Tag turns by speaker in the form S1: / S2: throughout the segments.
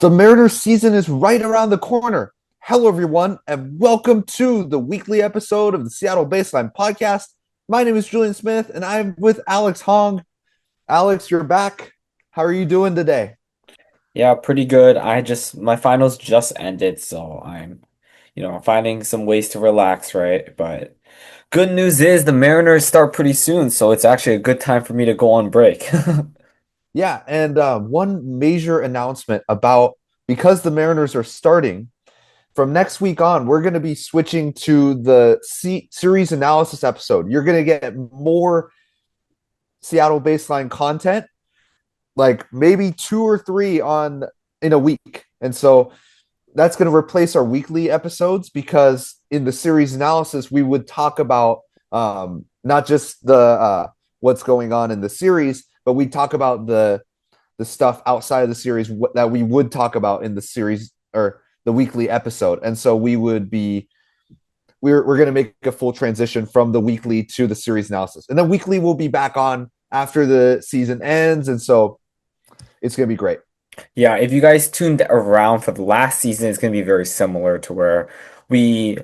S1: The Mariners season is right around the corner. Hello, everyone, and welcome to the weekly episode of the Seattle Baseline Podcast. My name is Julian Smith, and I'm with Alex Hong. Alex, you're back. How are you doing today?
S2: Yeah, pretty good. My finals just ended, so I'm finding some ways to relax, right? But good news is the Mariners start pretty soon, so it's actually a good time for me to go on break.
S1: Yeah, and one major announcement about because the Mariners are starting from next week on, we're going to be switching to the series analysis episode. You're going to get more Seattle Baseline content, like maybe two or three on in a week. And so that's going to replace our weekly episodes because in the series analysis we would talk about not just the what's going on in the series, but we talk about the stuff outside of the series that we would talk about in the series or the weekly episode. And so we're going to make a full transition from the weekly to the series analysis, and then weekly will be back on after the season ends, and so it's going to be great.
S2: Yeah, if you guys tuned around for the last season, it's going to be very similar to where we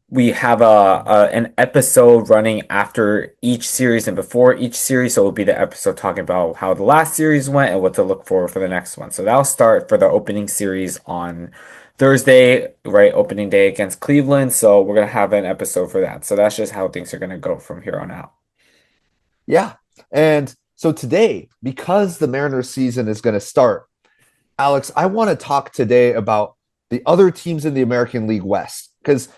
S2: we have an episode running after each series and before each series. So it'll be the episode talking about how the last series went and what to look for the next one. So that'll start for the opening series on Thursday, right? Opening day against Cleveland. So we're gonna have an episode for that. So that's just how things are gonna go from here on out.
S1: Yeah. And so today, because the Mariners season is going to start, Alex, I want to talk today about the other teams in the American League West. Because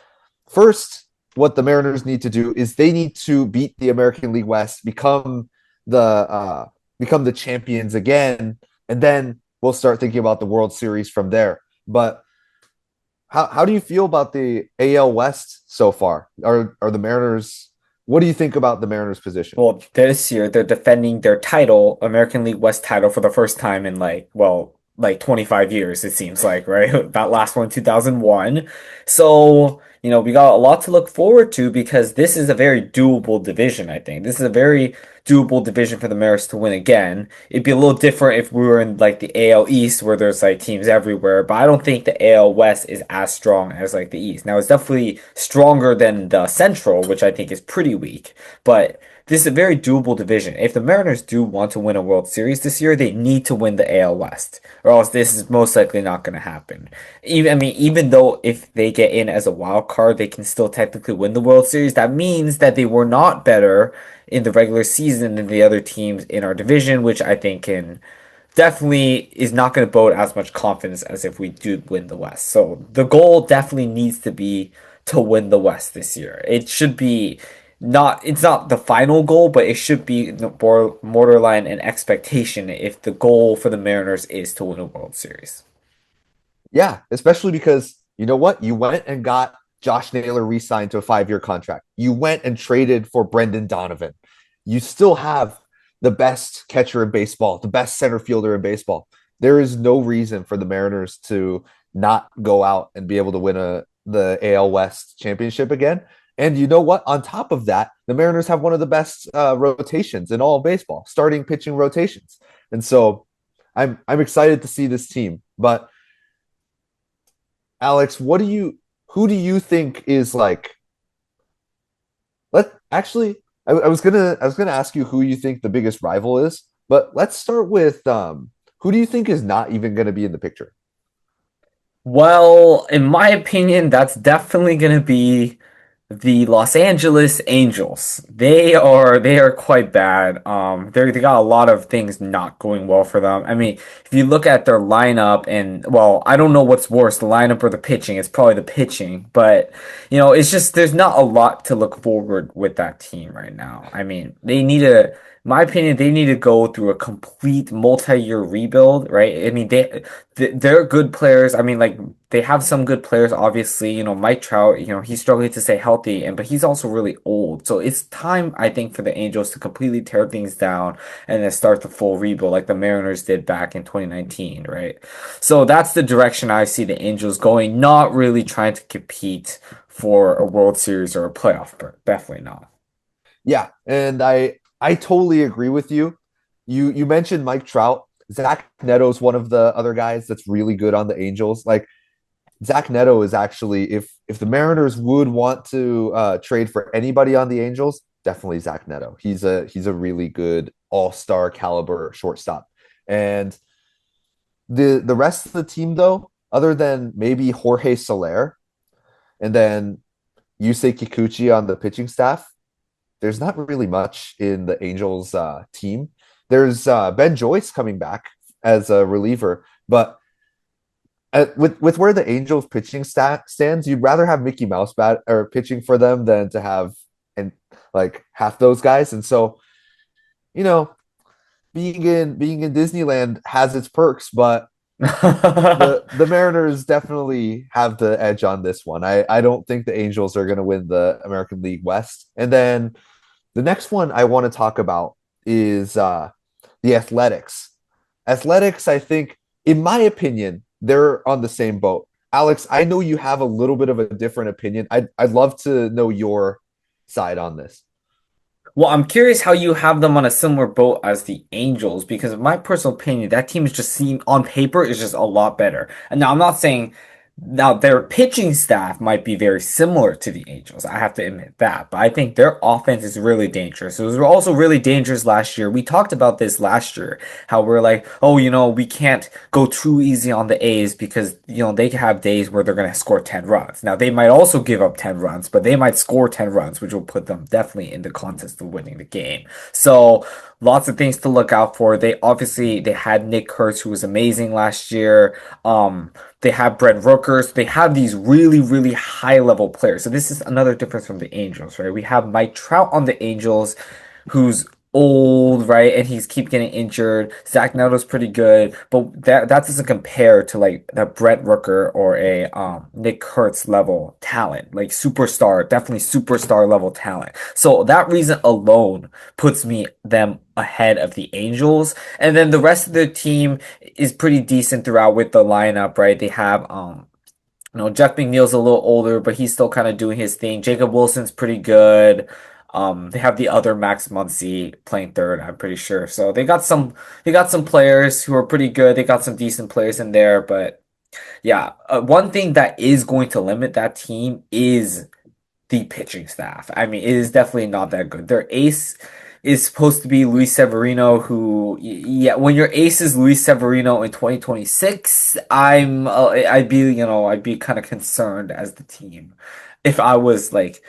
S1: first, what the Mariners need to do is they need to beat the American League West, become the champions again, and then we'll start thinking about the World Series from there. But how do you feel about the AL West so far? Are the Mariners? What do you think about the Mariners' position?
S2: Well, this year they're defending their title, American League West title, for the first time in like 25 years, it seems like, right? That last one, 2001. So, we got a lot to look forward to because this is a very doable division, I think. This is a very doable division for the Mariners to win again. It'd be a little different if we were in like the AL East where there's like teams everywhere, but I don't think the AL West is as strong as like the East. Now, it's definitely stronger than the Central, which I think is pretty weak. But this is a very doable division. If the Mariners do want to win a World Series this year, they need to win the AL West, or else this is most likely not going to happen. Even though if they get in as a wild card, they can still technically win the World Series. That means that they were not better in the regular season than the other teams in our division, which I think can definitely is not going to bode as much confidence as if we do win the West. So the goal definitely needs to be to win the West this year. It should be not it's not the final goal, but it should be borderline an expectation if the goal for the Mariners is to win a World Series.
S1: Yeah, especially because you know what? You went and got Josh Naylor re-signed to a 5-year contract. You went and traded for Brendan Donovan. You still have the best catcher in baseball, the best center fielder in baseball. There is no reason for the Mariners to not go out and be able to win the AL West championship again. And you know what? On top of that, the Mariners have one of the best rotations in all of baseball, starting pitching rotations. And so I'm excited to see this team. But Alex, who do you think is like let actually I was gonna ask you who you think the biggest rival is, but let's start with who do you think is not even gonna be in the picture?
S2: Well, in my opinion, that's definitely going to be the Los Angeles Angels. They are quite bad. They got a lot of things not going well for them. I mean, if you look at their lineup and well, I don't know what's worse, the lineup or the pitching. It's probably the pitching, but it's just there's not a lot to look forward with that team right now. I mean, my opinion, they need to go through a complete multi-year rebuild, right? I mean, they're good players. I mean, like they have some good players, obviously. Mike Trout, he's struggling to stay healthy, but he's also really old. So it's time, I think, for the Angels to completely tear things down and then start the full rebuild like the Mariners did back in 2019, right? So that's the direction I see the Angels going, not really trying to compete for a World Series or a playoff, but definitely not.
S1: Yeah, and I totally agree with you. You mentioned Mike Trout. Zach Neto's one of the other guys that's really good on the Angels. Like Zach Neto is actually, if the Mariners would want to trade for anybody on the Angels, definitely Zach Neto. He's a really good all-star caliber shortstop. And the rest of the team though, other than maybe Jorge Soler and then Yusei Kikuchi on the pitching staff, there's not really much in the Angels team. There's Ben Joyce coming back as a reliever, but with where the Angels pitching stands, you'd rather have Mickey Mouse bat or pitching for them than to have and like half those guys. And so, you know, being in Disneyland has its perks, but the Mariners definitely have the edge on this one. I don't think the Angels are going to win the American League West. And then the next one I want to talk about is the Athletics. Athletics, I think, in my opinion, they're on the same boat. Alex, I know you have a little bit of a different opinion. I'd love to know your side on this.
S2: Well, I'm curious how you have them on a similar boat as the Angels, because in my personal opinion, that team is just seen on paper is just a lot better. And now I'm not saying now their pitching staff might be very similar to the Angels. I have to admit that, but I think their offense is really dangerous. It was also really dangerous last year. We talked about this last year, how we're like, oh, we can't go too easy on the A's because, they can have days where they're going to score 10 runs. Now, they might also give up 10 runs, but they might score 10 runs, which will put them definitely in the contest of winning the game. So, lots of things to look out for. They had Nick Kurtz, who was amazing last year. They have Brent Rookers. They have these really, really high level players. So this is another difference from the Angels, right? We have Mike Trout on the Angels, who's old, right? And he's keep getting injured. Zach Neto's pretty good, but that doesn't compare to like the Brent Rooker or a Nick Kurtz level talent, like superstar, definitely superstar level talent. So that reason alone puts them ahead of the Angels. And then the rest of the team is pretty decent throughout with the lineup, right? They have Jeff McNeil's a little older, but he's still kind of doing his thing. Jacob Wilson's pretty good. They have the other Max Muncy playing third, I'm pretty sure. So they got some players who are pretty good. They got some decent players in there, but yeah, one thing that is going to limit that team is the pitching staff. I mean, it is definitely not that good. Their ace is supposed to be Luis Severino, who, yeah, when your ace is Luis Severino in 2026, I'd be kind of concerned as the team if I was like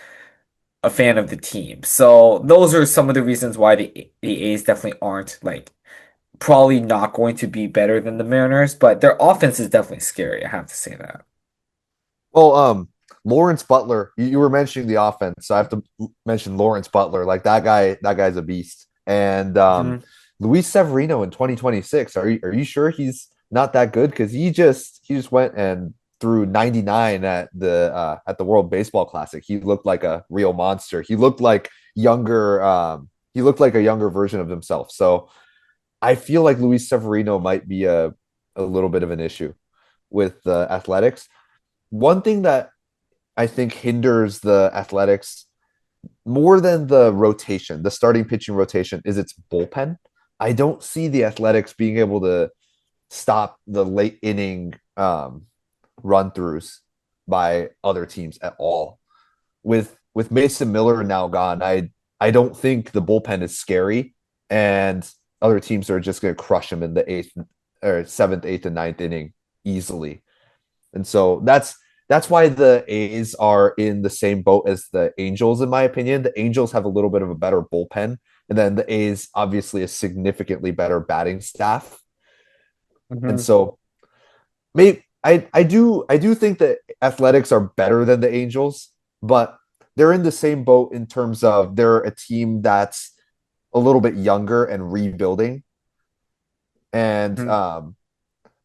S2: a fan of the team. So those are some of the reasons why the A's definitely aren't like probably not going to be better than the Mariners, but their offense is definitely scary. I have to say that.
S1: Well, Lawrence Butler, you were mentioning the offense, so I have to mention Lawrence Butler. Like that guy's a beast. And
S2: Mhm.
S1: Luis Severino in 2026. Are you sure he's not that good? Because he just went and threw 99 at the World Baseball Classic. He looked like a real monster. He looked like a younger version of himself. So I feel like Luis Severino might be a little bit of an issue with the Athletics. One thing that I think hinders the Athletics more than the rotation, the starting pitching rotation, is its bullpen. I don't see the Athletics being able to stop the late inning run throughs by other teams at all. With Mason Miller now gone, I don't think the bullpen is scary, and other teams are just going to crush them in the eighth or seventh, eighth, and ninth inning easily. And so that's why the A's are in the same boat as the Angels, in my opinion. The Angels have a little bit of a better bullpen, and then the A's obviously a significantly better batting staff. And
S2: Mhm.
S1: so maybe I do think that Athletics are better than the Angels, but they're in the same boat in terms of they're a team that's a little bit younger and rebuilding. And
S2: Mhm.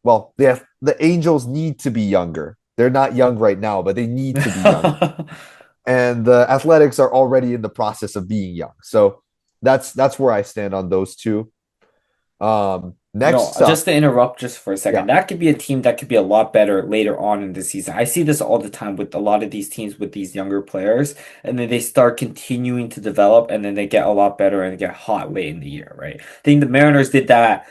S1: well, the Angels need to be younger. They're not young right now, but they need to be young. And the Athletics are already in the process of being young. So that's where I stand on those two. Next
S2: Just
S1: up,
S2: to interrupt just for a
S1: yeah,
S2: second, that could be a team that could be a lot better later on in the season. I see this all the time with a lot of these teams with these younger players, and then they start continuing to develop, and then they get a lot better and get hot late in the year, right? I think the Mariners did that.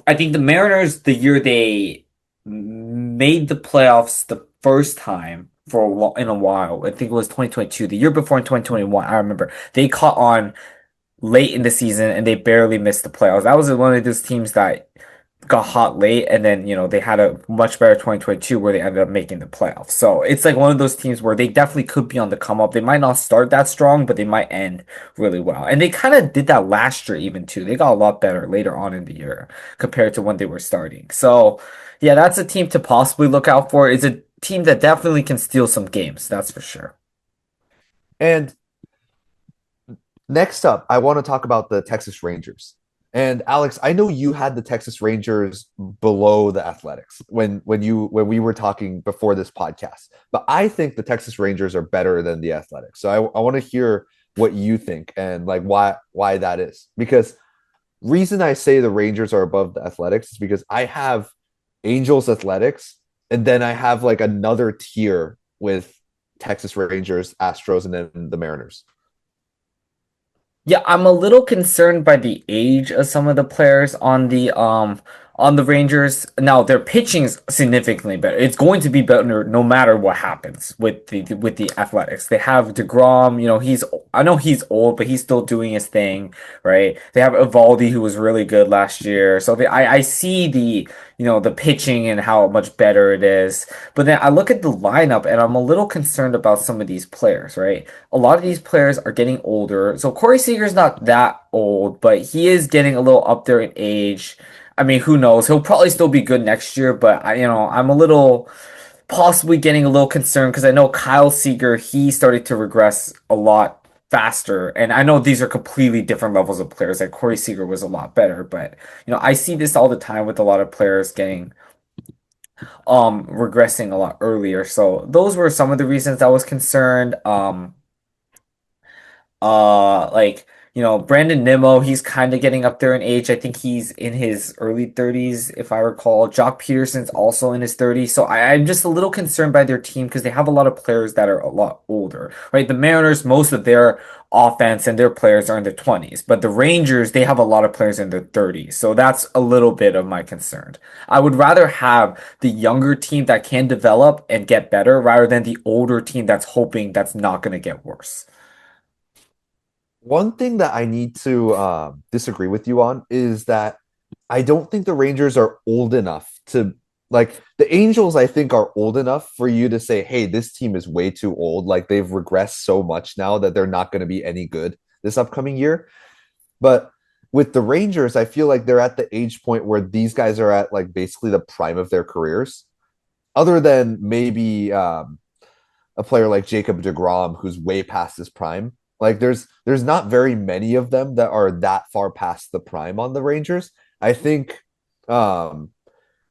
S2: I think the Mariners, the year they made the playoffs the first time for in a while, I think it was 2022. The year before in 2021, I remember they caught on late in the season and they barely missed the playoffs. That was one of those teams that got hot late and then, they had a much better 2022 where they ended up making the playoffs. So it's like one of those teams where they definitely could be on the come up. They might not start that strong, but they might end really well. And they kind of did that last year even too. They got a lot better later on in the year compared to when they were starting. So yeah, that's a team to possibly look out for. It's a team that definitely can steal some games, that's for sure.
S1: and next up, I want to talk about the Texas Rangers. And Alex, I know you had the Texas Rangers below the Athletics when we were talking before this podcast. But I think the Texas Rangers are better than the Athletics. So I want to hear what you think and like why that is. Because reason I say the Rangers are above the Athletics is because I have Angels Athletics and then I have like another tier with Texas Rangers, Astros, and then the Mariners.
S2: Yeah, I'm a little concerned by the age of some of the players on the Rangers. Now their pitching is significantly better. It's going to be better no matter what happens with the Athletics. They have DeGrom, I know he's old, but he's still doing his thing, right? They have Evaldi who was really good last year. So I see the pitching and how much better it is. But then I look at the lineup and I'm a little concerned about some of these players, right? A lot of these players are getting older. So Corey Seager's not that old, but he is getting a little up there in age. I mean, who knows? He'll probably still be good next year, but I'm a little possibly getting a little concerned because I know Kyle Seager, he started to regress a lot faster. And I know these are completely different levels of players. Like Corey Seager was a lot better, but I see this all the time with a lot of players getting regressing a lot earlier. So those were some of the reasons I was concerned. Like, Brandon Nimmo, he's kind of getting up there in age. I think he's in his early 30s, if I recall. Jock Peterson's also in his 30s. So I'm just a little concerned by their team because they have a lot of players that are a lot older, right? The Mariners, most of their offense and their players are in their 20s, but the Rangers, they have a lot of players in their 30s. So that's a little bit of my concern. I would rather have the younger team that can develop and get better rather than the older team that's hoping that's not going to get worse.
S1: One thing that I need to disagree with you on is that I don't think the Rangers are old enough to like the Angels. I think are old enough for you to say, "Hey, this team is way too old. Like they've regressed so much now that they're not going to be any good this upcoming year." But with the Rangers, I feel like they're at the age point where these guys are at like basically the prime of their careers. Other than maybe a player like Jacob DeGrom, who's way past his prime. Like there's not very many of them that are that far past the prime on the Rangers. I think um,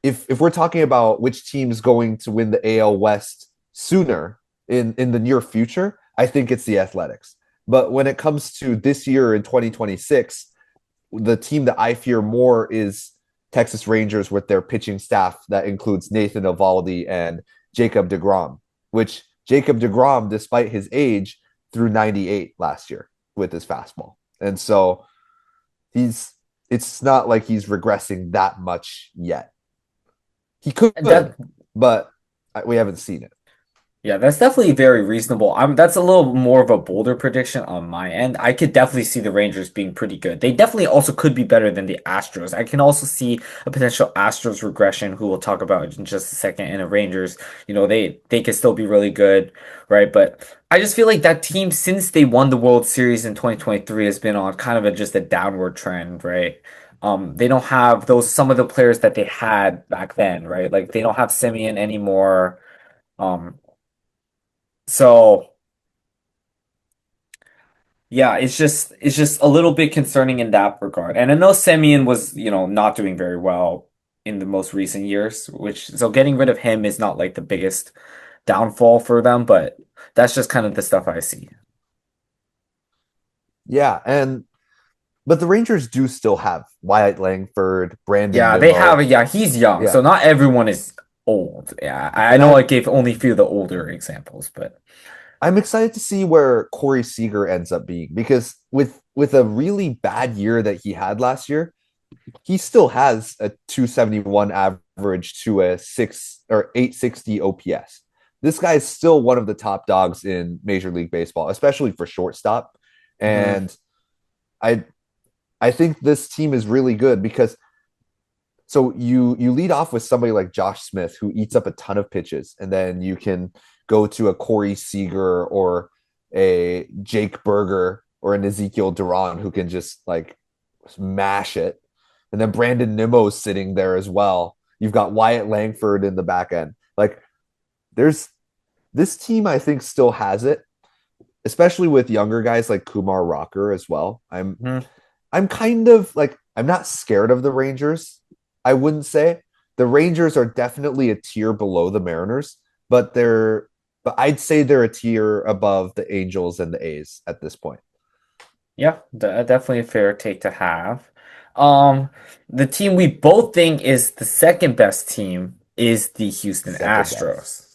S1: if we're talking about which team's going to win the AL West sooner in the near future, I think it's the Athletics. But when it comes to this year in 2026, the team that I fear more is Texas Rangers with their pitching staff that includes Nathan Evaldi and Jacob DeGrom, which Jacob DeGrom, despite his age, threw 98 last year with his fastball. And so he's it's not like he's regressing that much yet. He
S2: And
S1: could,
S2: that
S1: but we haven't seen it.
S2: Yeah, that's definitely very reasonable. That's a little more of a bolder prediction on my end. I could definitely see the Rangers being pretty good. They definitely also could be better than the Astros. I can also see a potential Astros regression, who we'll talk about in just a second, and the Rangers, they could still be really good, right? But I just feel like that team, since they won the World Series in 2023, has been on kind of just a downward trend, right? They don't have those some of the players that they had back then, right? Like they don't have Simeon anymore. Um, so yeah, it's just a little bit concerning in that regard. And I know Semyon was, not doing very well in the most recent years, which so getting rid of him is not like the biggest downfall for them, but that's just kind of the stuff I see.
S1: Yeah, and but the Rangers do still have Wyatt Langford, Brandon
S2: Yeah, they have
S1: Nimmo.
S2: yeah, he's young,
S1: Yeah.
S2: so not everyone is old. Yeah, I
S1: And
S2: know I gave only a few of the older examples, but
S1: I'm excited to see where Corey Seager ends up being because with a really bad year that he had last year, he still has a 271 average to a 860 OPS. This guy is still one of the top dogs in Major League Baseball, especially for shortstop.
S2: mhm.
S1: And I I think this team is really good because so you lead off with somebody like Josh Smith who eats up a ton of pitches, and then you can go to a Corey Seager or a Jake Berger or an Ezekiel Duran who can just like smash it. And then Brandon Nimmo's sitting there as well. You've got Wyatt Langford in the back end. Like there's this team I think still has it, especially with younger guys like Kumar Rocker as well.
S2: Mhm.
S1: I'm kind of like I'm not scared of the Rangers. I wouldn't say the Rangers are definitely a tier below the Mariners, but I'd say they're a tier above the Angels and the A's at this point.
S2: Yeah, definitely a fair take to have. Um, the team we both think is the second best team is the Houston
S1: Second best.
S2: Astros.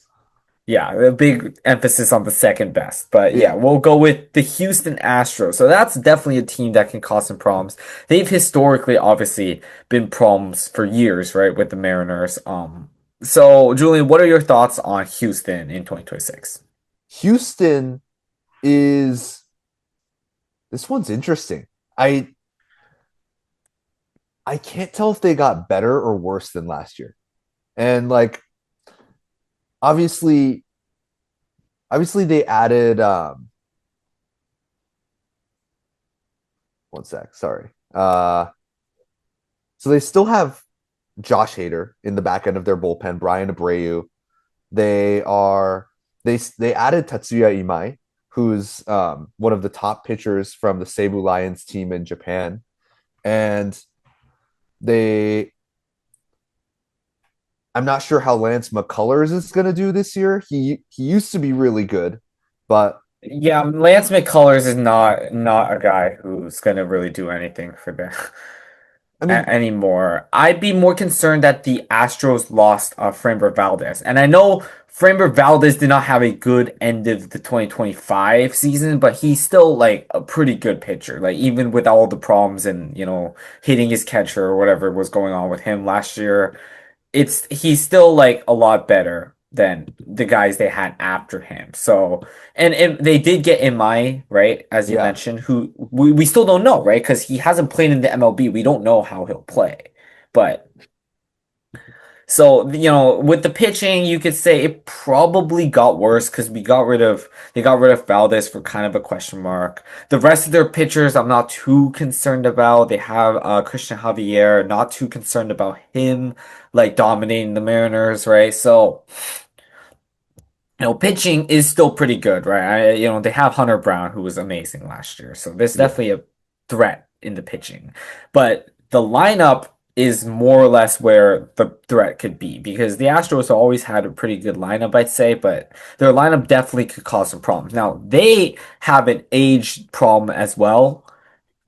S2: Yeah, a big emphasis on the second best. But yeah,
S1: Yeah.
S2: we'll go with the Houston Astros. So that's definitely a team that can cause some problems. They've historically obviously been problems for years, right, with the Mariners. So Julian, what are your thoughts on Houston in 2026?
S1: Houston is this one's interesting. I I can't tell if they got better or worse than last year. And like obviously obviously they added one sec, sorry. So they still have Josh Hader in the back end of their bullpen, Brian Abreu. They are they added Tatsuya Imai, who's one of the top pitchers from the Seibu Lions team in Japan, and they. I'm not sure how Lance McCullers is going to do this year. He used to be really good, but
S2: Yeah, Lance McCullers is not a guy who's gonna really do anything for them
S1: I mean,
S2: anymore. I'd be more concerned that the Astros lost Framber Valdez, and I know Framber Valdez did not have a good end of the 2025 season, but he's still like a pretty good pitcher. Like even with all the problems and hitting his catcher or whatever was going on with him last year, he's still like a lot better than the guys they had after him. So, and they did get Imai, right, as you
S1: yeah.
S2: mentioned, who we still don't know, right? Because he hasn't played in the MLB. We don't know how he'll play. But so, with the pitching, you could say it probably got worse because they got rid of Valdez for kind of a question mark. The rest of their pitchers, I'm not too concerned about. They have Christian Javier, not too concerned about him like dominating the Mariners, right? So, pitching is still pretty good, right? They have Hunter Brown, who was amazing last year. So there's
S1: Yeah.
S2: definitely a threat in the pitching. But the lineup is more or less where the threat could be because the Astros have always had a pretty good lineup, I'd say, but their lineup definitely could cause some problems. Now, they have an age problem as well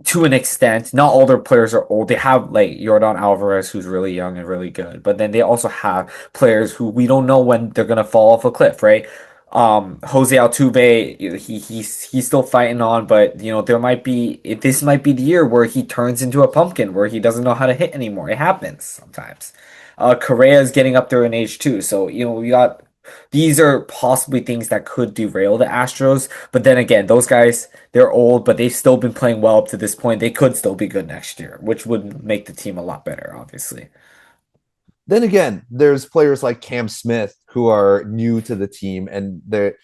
S2: to an extent. Not all their players are old. They have like Yordan Alvarez, who's really young and really good, but then they also have players who we don't know when they're gonna fall off a cliff, right? Jose Altuve, he's still fighting on, but this might be the year where he turns into a pumpkin, where he doesn't know how to hit anymore. It happens sometimes. Correa is getting up there in age too, so we got these are possibly things that could derail the Astros. But then again, those guys, they're old, but they've still been playing well up to this point. They could still be good next year, which would make the team a lot better, obviously.
S1: Then again, there's players like Cam Smith who are new to the team and they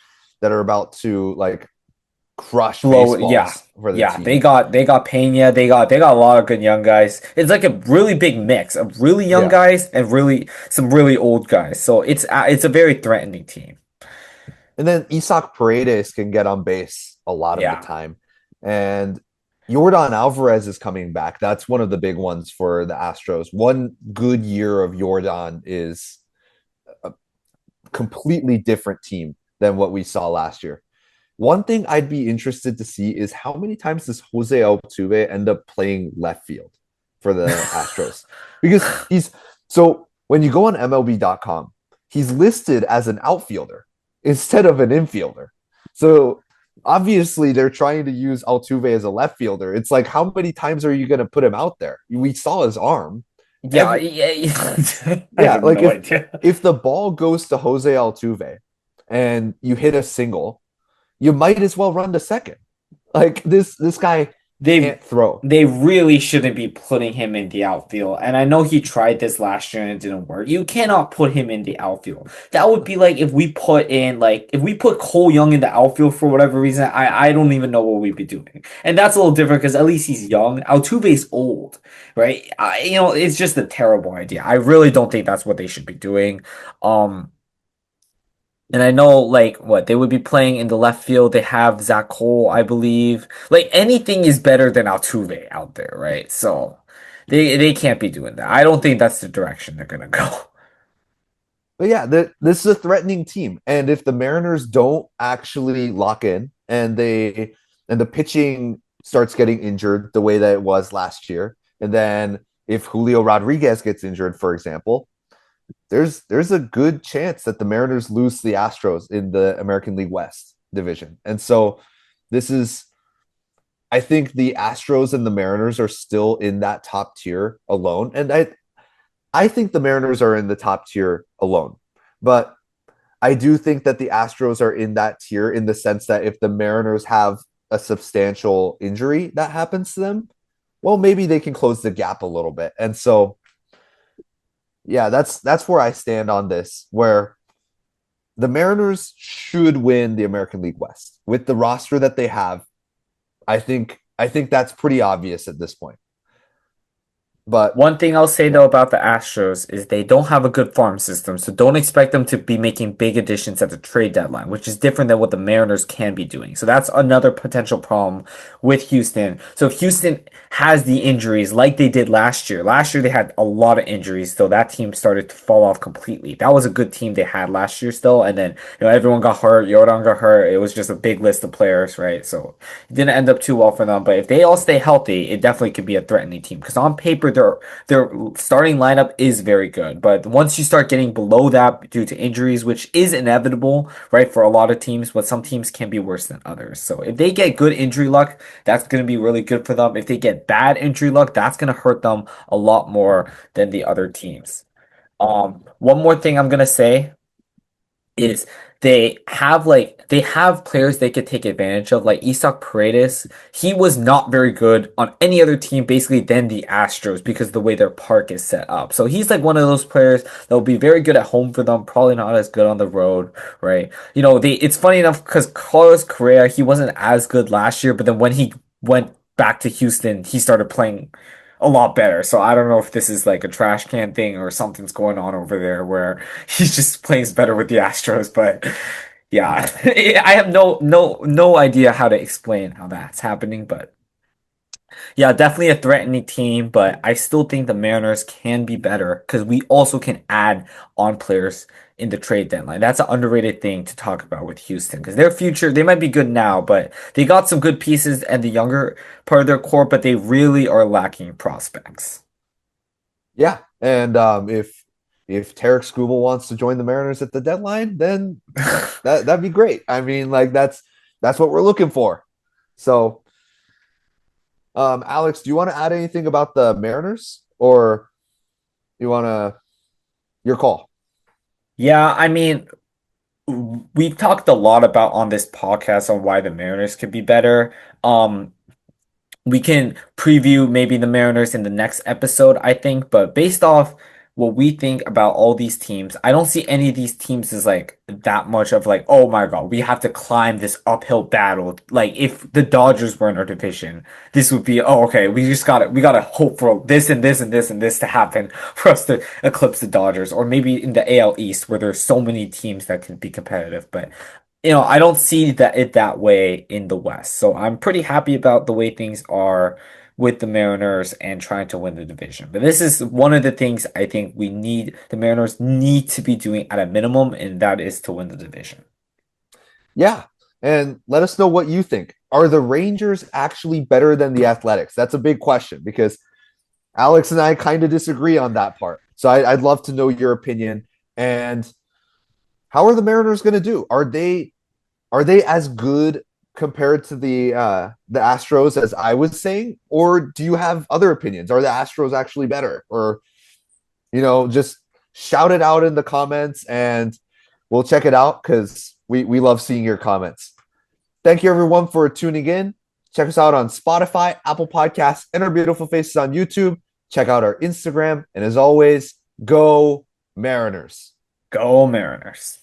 S1: that are about to like crush
S2: Blow, yeah.
S1: baseballs for the
S2: Yeah, they
S1: team.
S2: got they got Pena, they got a lot of good young guys. It's like a really big mix of really young
S1: Yeah.
S2: guys and some really old guys. So it's a very threatening team.
S1: And then Isaac Paredes can get on base a lot of the
S2: Yeah.
S1: time. And Yordan Alvarez is coming back. That's one of the big ones for the Astros. One good year of Yordan is a completely different team than what we saw last year. One thing I'd be interested to see is how many times does Jose Altuve end up playing left field for the Astros? Because he's so when you go on MLB.com, he's listed as an outfielder instead of an infielder. So obviously they're trying to use Altuve as a left fielder. It's like how many times are you going to put him out there? We saw his arm.
S2: Yeah,
S1: Every
S2: yeah. I
S1: yeah,
S2: have
S1: like
S2: no idea.
S1: if the ball goes to Jose Altuve and you hit a single, you might as well run to second. Like this guy
S2: They
S1: can't throw.
S2: they really shouldn't be putting him in the outfield. And I know he tried this last year and it didn't work. You cannot put him in the outfield. That would be like if we put Cole Young in the outfield for whatever reason, I don't even know what we'd be doing. And that's a little different because at least he's young. Altuve's old, right? It's just a terrible idea. I really don't think that's what they should be doing. Um and I know, like, what they would be playing in the left field. They have Zach Cole, I believe. Like, anything is better than Altuve out there, right? So they can't be doing that. I don't think that's the direction they're gonna go.
S1: But yeah, this is a threatening team, and if the Mariners don't actually lock in and the pitching starts getting injured the way that it was last year, and then if Julio Rodriguez gets injured, for example, there's a good chance that the Mariners lose to the Astros in the American League West division. And so this is I think the Astros and the Mariners are still in that top tier alone. And I think the Mariners are in the top tier alone. But I do think that the Astros are in that tier in the sense that if the Mariners have a substantial injury that happens to them, well, maybe they can close the gap a little bit. And so yeah, that's where I stand on this, where the Mariners should win the American League West with the roster that they have. I think that's pretty obvious at this point. But
S2: One thing I'll say though about the Astros is they don't have a good farm system, so don't expect them to be making big additions at the trade deadline, which is different than what the Mariners can be doing. So that's another potential problem with Houston. So if Houston has the injuries like they did last year they had a lot of injuries, so that team started to fall off completely. That was a good team they had last year still, and then everyone got hurt, Yordan got hurt. It was just a big list of players, right? So it didn't end up too well for them. But if they all stay healthy, it definitely could be a threatening team because on paper their starting lineup is very good. But once you start getting below that due to injuries, which is inevitable, right, for a lot of teams, but some teams can be worse than others. So if they get good injury luck, that's going to be really good for them. If they get bad injury luck, that's going to hurt them a lot more than the other teams. One more thing I'm gonna say is they have players they could take advantage of, like Isak Paredes. He was not very good on any other team basically than the Astros because of the way their park is set up. So he's like one of those players that will be very good at home for them, probably not as good on the road, right? They it's funny enough because Carlos Correa, he wasn't as good last year, but then when he went back to Houston, he started playing a lot better. So I don't know if this is like a trash can thing or something's going on over there where he just plays better with the Astros. But yeah, I have no idea how to explain how that's happening. But yeah, definitely a threatening team. But I still think the Mariners can be better because we also can add on players in the trade deadline. That's an underrated thing to talk about with Houston because their future, they might be good now, but they got some good pieces and the younger part of their core, but they really are lacking prospects.
S1: yeah, and if Tarek Skubal wants to join the Mariners at the deadline, then that'd be great. I mean, like that's what we're looking for. So, Alex, do you want to add anything about the Mariners, or you want to your call?
S2: Yeah, I mean, we've talked a lot about on this podcast on why the Mariners could be better. Um, we can preview maybe the Mariners in the next episode, I think, but based off what we think about all these teams, I don't see any of these teams as like that much of like, oh my God, we have to climb this uphill battle. Like if the Dodgers were in our division, this would be, oh, okay, we gotta hope for this and this and this and this to happen for us to eclipse the Dodgers, or maybe in the AL East where there's so many teams that can be competitive. But I don't see that way in the West. So I'm pretty happy about the way things are with the Mariners and trying to win the division. But this is one of the things I think the Mariners need to be doing at a minimum, and that is to win the division.
S1: Yeah, And let us know what you think. Are the Rangers actually better than the Athletics? That's a big question because Alex and I kind of disagree on that part. So I'd love to know your opinion. And how are the Mariners going to do? Are they as good compared to the Astros as I was saying, or do you have other opinions? Are the Astros actually better, or just shout it out in the comments and we'll check it out because we love seeing your comments. Thank you everyone for tuning in. Check us out on Spotify, Apple Podcasts, and our beautiful faces on YouTube. Check out our Instagram, and as always, go Mariners.
S2: Go Mariners.